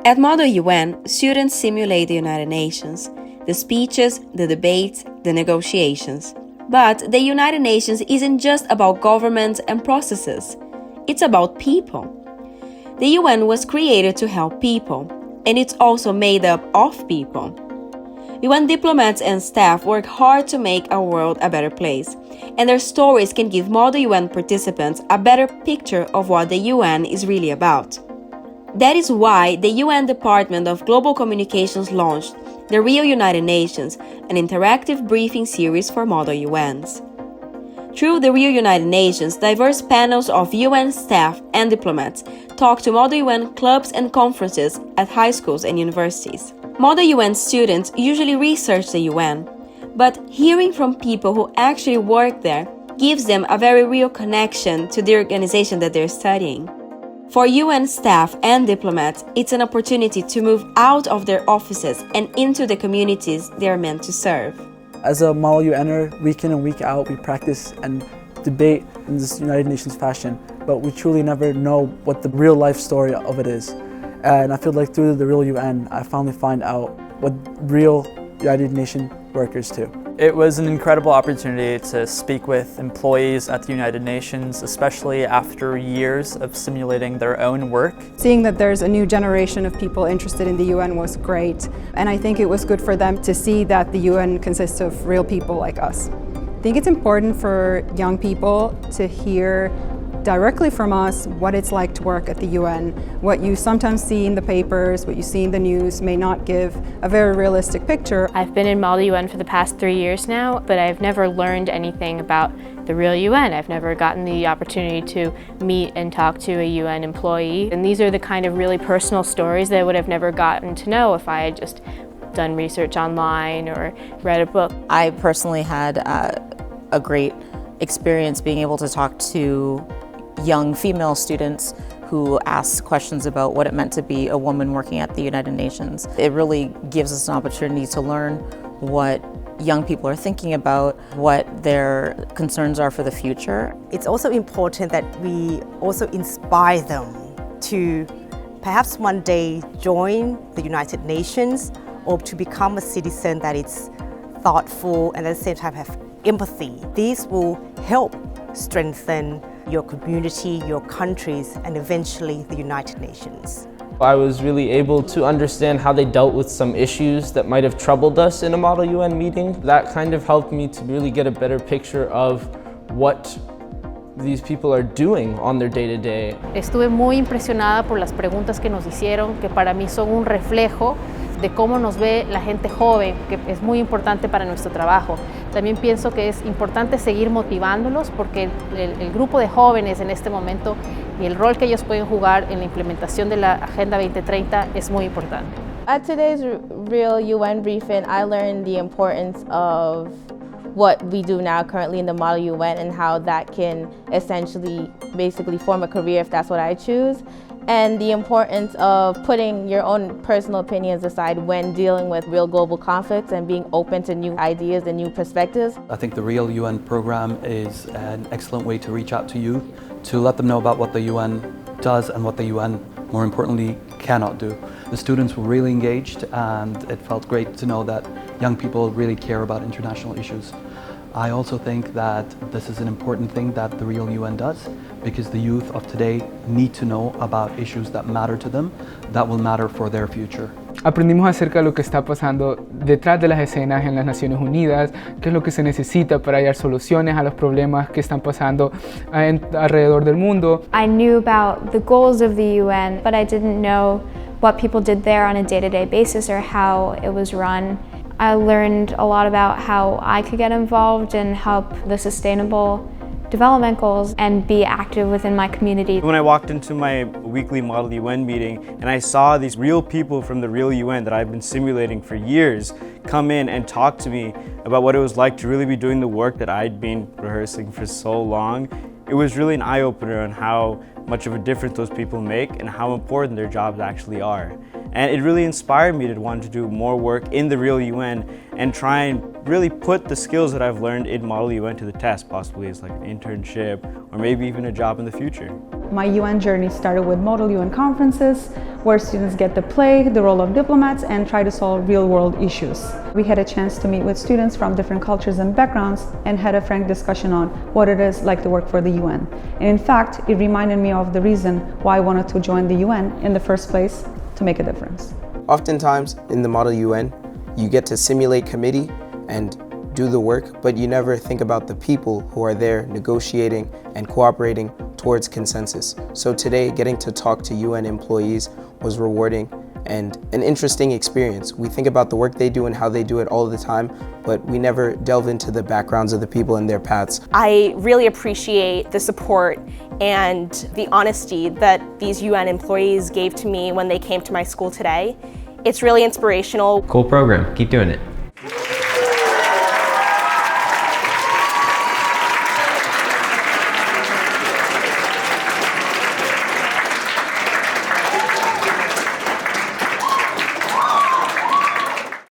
At Model UN, students simulate the United Nations, the speeches, the debates, the negotiations. But the United Nations isn't just about governments and processes. It's about people. The UN was created to help people, and it's also made up of people. UN diplomats and staff work hard to make our world a better place, and their stories can give Model UN participants a better picture of what the UN is really about. That is why the UN Department of Global Communications launched the Real United Nations, an interactive briefing series for Model UNs. Through the Real United Nations, diverse panels of UN staff and diplomats talk to Model UN clubs and conferences at high schools and universities. Model UN students usually research the UN, but hearing from people who actually work there gives them a very real connection to the organization that they're studying. For UN staff and diplomats, it's an opportunity to move out of their offices and into the communities they are meant to serve. As a Model UNer, week in and week out, we practice and debate in this United Nations fashion, but we truly never know what the real life story of it is. And I feel like through the Real UN, I finally find out what real United Nations workers do. It was an incredible opportunity to speak with employees at the United Nations, especially after years of simulating their own work. Seeing that there's a new generation of people interested in the UN was great, and I think it was good for them to see that the UN consists of real people like us. I think it's important for young people to hear directly from us what it's like to work at the UN. What you sometimes see in the papers, what you see in the news may not give a very realistic picture. I've been in Model UN for the past 3 years now, but I've never learned anything about the real UN. I've never gotten the opportunity to meet and talk to a UN employee. And these are the kind of really personal stories that I would have never gotten to know if I had just done research online or read a book. I personally had a great experience being able to talk to young female students who asked questions about what it meant to be a woman working at the United Nations. It really gives us an opportunity to learn what young people are thinking about, what their concerns are for the future. It's also important that we also inspire them to perhaps one day join the United Nations or to become a citizen that is thoughtful and at the same time have empathy. These will help strengthen your community, your countries, and eventually the United Nations. I was really able to understand how they dealt with some issues that might have troubled us in a Model UN meeting. That kind of helped me to really get a better picture of what these people are doing on their day-to-day. Estuve muy impresionada por las preguntas que nos hicieron, que para mí son un reflejo de cómo nos ve la gente joven, que es muy importante para nuestro trabajo. También pienso que es importante seguir motivándolos porque el grupo de jóvenes en este momento y el rol que ellos pueden jugar en la implementación de la Agenda 2030 es muy importante. At today's Real UN briefing, I learned the importance of what we do now currently in the Model UN and how that can essentially basically form a career if that's what I choose, and the importance of putting your own personal opinions aside when dealing with real global conflicts and being open to new ideas and new perspectives. I think the Real UN program is an excellent way to reach out to youth, to let them know about what the UN does and what the UN, more importantly, cannot do. The students were really engaged and it felt great to know that young people really care about international issues. I also think that this is an important thing that the Real UN does because the youth of today need to know about issues that matter to them, that will matter for their future. Aprendimos acerca de lo que está pasando detrás de las escenas en las Naciones Unidas, qué es lo que se necesita para hallar soluciones a los problemas que están pasando alrededor del mundo. I knew about the goals of the UN, but I didn't know what people did there on a day-to-day basis or how it was run. I learned a lot about how I could get involved and help the sustainable development goals and be active within my community. When I walked into my weekly Model UN meeting and I saw these real people from the Real UN that I've been simulating for years come in and talk to me about what it was like to really be doing the work that I'd been rehearsing for so long, it was really an eye-opener on how much of a difference those people make and how important their jobs actually are. And it really inspired me to want to do more work in the real UN and try and really put the skills that I've learned in Model UN to the test, possibly as like an internship or maybe even a job in the future. My UN journey started with Model UN conferences, where students get to play the role of diplomats and try to solve real-world issues. We had a chance to meet with students from different cultures and backgrounds and had a frank discussion on what it is like to work for the UN. And in fact, it reminded me of the reason why I wanted to join the UN in the first place, to make a difference. Oftentimes in the Model UN, you get to simulate committee and do the work, but you never think about the people who are there negotiating and cooperating towards consensus. So today, getting to talk to UN employees was rewarding and an interesting experience. We think about the work they do and how they do it all the time, but we never delve into the backgrounds of the people and their paths. I really appreciate the support and the honesty that these UN employees gave to me when they came to my school today. It's really inspirational. Cool program, keep doing it.